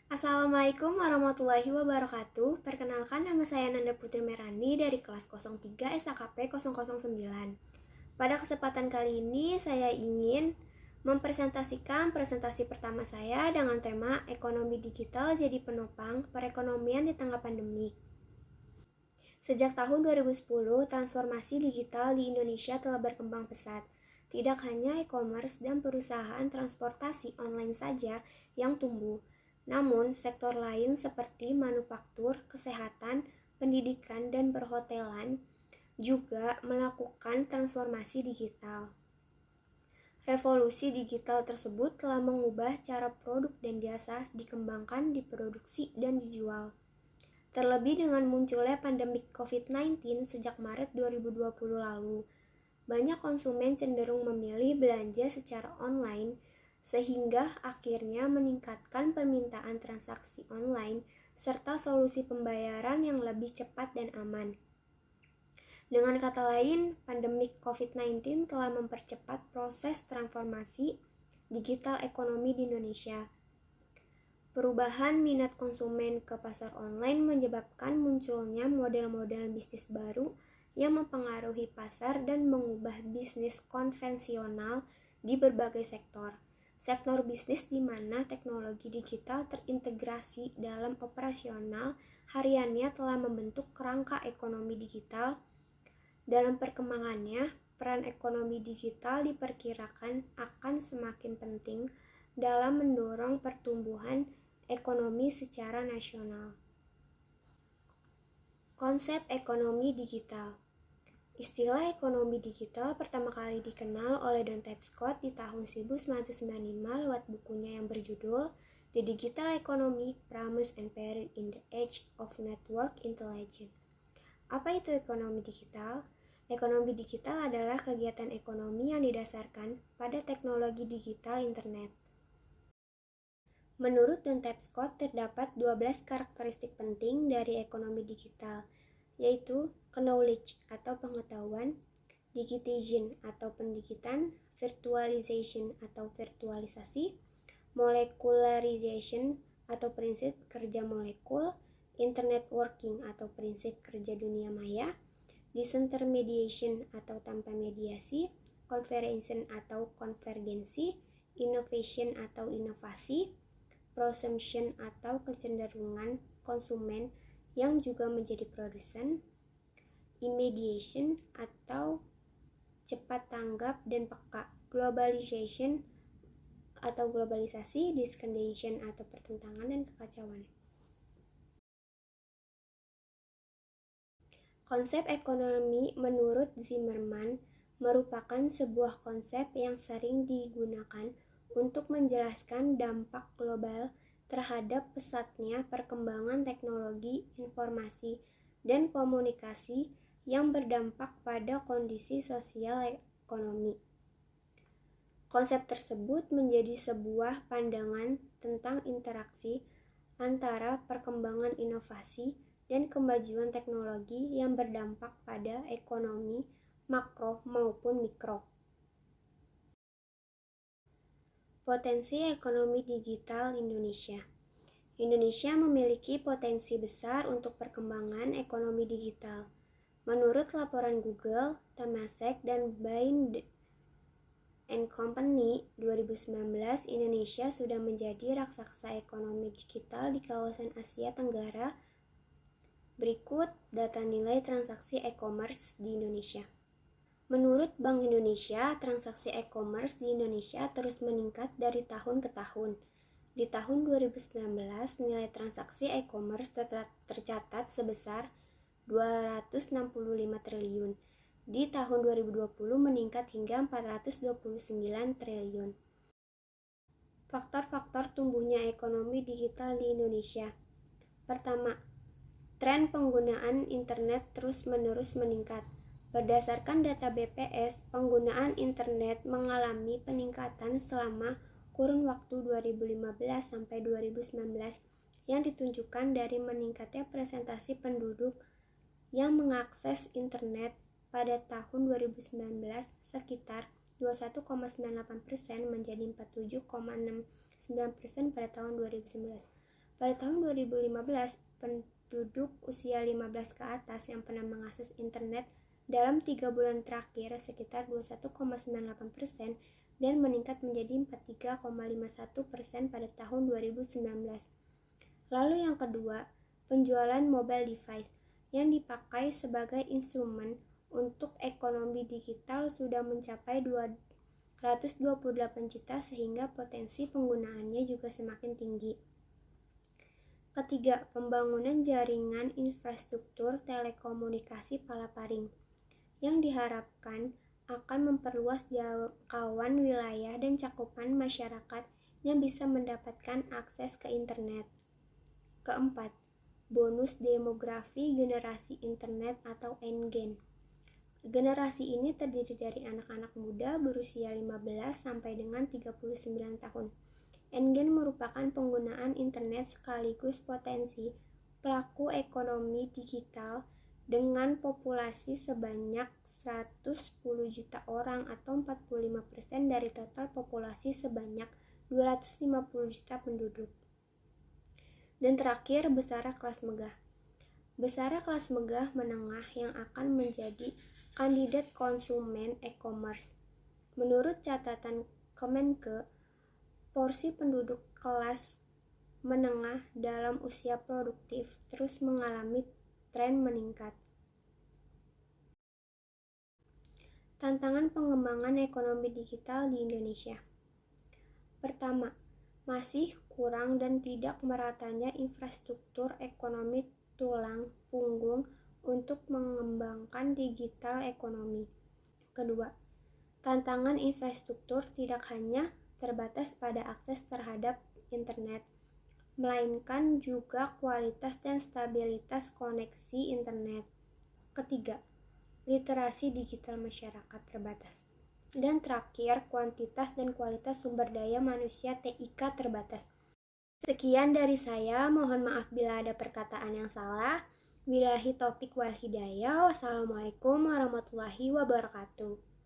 Assalamualaikum warahmatullahi wabarakatuh. Perkenalkan, nama saya Nanda Putri Merani dari kelas 03 SAKP 009. Pada kesempatan kali ini saya ingin mempresentasikan presentasi pertama saya dengan tema ekonomi digital jadi penopang perekonomian di tengah pandemi. Sejak tahun 2010, transformasi digital di Indonesia telah berkembang pesat. Tidak hanya e-commerce dan perusahaan transportasi online saja yang tumbuh, namun sektor lain seperti manufaktur, kesehatan, pendidikan, dan perhotelan juga melakukan transformasi digital. Revolusi digital tersebut telah mengubah cara produk dan jasa dikembangkan, diproduksi, dan dijual. Terlebih dengan munculnya pandemi COVID-19 sejak Maret 2020 lalu, banyak konsumen cenderung memilih belanja secara online sehingga akhirnya meningkatkan permintaan transaksi online serta solusi pembayaran yang lebih cepat dan aman. Dengan kata lain, pandemi COVID-19 telah mempercepat proses transformasi digital ekonomi di Indonesia. Perubahan minat konsumen ke pasar online menyebabkan munculnya model-model bisnis baru yang mempengaruhi pasar dan mengubah bisnis konvensional di berbagai sektor. Sektor bisnis di mana teknologi digital terintegrasi dalam operasional hariannya telah membentuk kerangka ekonomi digital. Dalam perkembangannya, peran ekonomi digital diperkirakan akan semakin penting dalam mendorong pertumbuhan ekonomi secara nasional. Konsep ekonomi digital. Istilah ekonomi digital pertama kali dikenal oleh Don Tapscott di tahun 1995 lewat bukunya yang berjudul The Digital Economy: Promise and Peril in the Age of Network Intelligence. Apa itu ekonomi digital? Ekonomi digital adalah kegiatan ekonomi yang didasarkan pada teknologi digital internet. Menurut Don Tapscott, terdapat 12 karakteristik penting dari ekonomi digital, yaitu knowledge atau pengetahuan, digitization atau pendigitan, virtualization atau virtualisasi, molecularization atau prinsip kerja molekul, internet working atau prinsip kerja dunia maya, disintermediation atau tanpa mediasi, convergence atau konvergensi, innovation atau inovasi, prosumption atau kecenderungan konsumen yang juga menjadi produsen, immediation atau cepat tanggap dan peka, globalization atau globalisasi, disconnection atau pertentangan dan kekacauan. Konsep ekonomi menurut Zimmerman merupakan sebuah konsep yang sering digunakan untuk menjelaskan dampak global terhadap pesatnya perkembangan teknologi informasi dan komunikasi yang berdampak pada kondisi sosial ekonomi. Konsep tersebut menjadi sebuah pandangan tentang interaksi antara perkembangan inovasi dan kemajuan teknologi yang berdampak pada ekonomi makro maupun mikro. Potensi ekonomi digital Indonesia. Indonesia memiliki potensi besar untuk perkembangan ekonomi digital. Menurut laporan Google, Temasek, dan Bain & Company 2019, Indonesia sudah menjadi raksasa ekonomi digital di kawasan Asia Tenggara. Berikut data nilai transaksi e-commerce di Indonesia. Menurut Bank Indonesia, transaksi e-commerce di Indonesia terus meningkat dari tahun ke tahun. Di tahun 2019, nilai transaksi e-commerce tercatat sebesar 265 triliun. Di tahun 2020 meningkat hingga 429 triliun. Faktor-faktor tumbuhnya ekonomi digital di Indonesia. Pertama, tren penggunaan internet terus-menerus meningkat. Berdasarkan data BPS, penggunaan internet mengalami peningkatan selama kurun waktu 2015 sampai 2019 yang ditunjukkan dari meningkatnya presentasi penduduk yang mengakses internet pada tahun 2019 sekitar 21,98% menjadi 47,69% pada tahun 2019. Pada tahun 2015, penduduk usia 15 ke atas yang pernah mengakses internet dalam 3 bulan terakhir sekitar 21,98% dan meningkat menjadi 43,51% pada tahun 2019. Lalu yang kedua, penjualan mobile device yang dipakai sebagai instrumen untuk ekonomi digital sudah mencapai 228 juta sehingga potensi penggunaannya juga semakin tinggi. Ketiga, pembangunan jaringan infrastruktur telekomunikasi palaparing yang diharapkan akan memperluas jangkauan wilayah dan cakupan masyarakat yang bisa mendapatkan akses ke internet. Keempat, bonus demografi generasi internet atau NGEN. Generasi ini terdiri dari anak-anak muda berusia 15 sampai dengan 39 tahun. NGEN merupakan penggunaan internet sekaligus potensi pelaku ekonomi digital dengan populasi sebanyak 110 juta orang atau 45% dari total populasi sebanyak 250 juta penduduk. Dan terakhir, besara kelas megah. Besara kelas megah menengah yang akan menjadi kandidat konsumen e-commerce. Menurut catatan Kemenke, porsi penduduk kelas menengah dalam usia produktif terus mengalami tren meningkat. Tantangan pengembangan ekonomi digital di Indonesia. Pertama, masih kurang dan tidak meratanya infrastruktur ekonomi tulang punggung untuk mengembangkan digital ekonomi. Kedua, tantangan infrastruktur tidak hanya terbatas pada akses terhadap internet, melainkan juga kualitas dan stabilitas koneksi internet. Ketiga, literasi digital masyarakat terbatas. Dan terakhir, kuantitas dan kualitas sumber daya manusia TIK terbatas. Sekian dari saya, mohon maaf bila ada perkataan yang salah. Billahi taufik wal hidayah. Wassalamualaikum warahmatullahi wabarakatuh.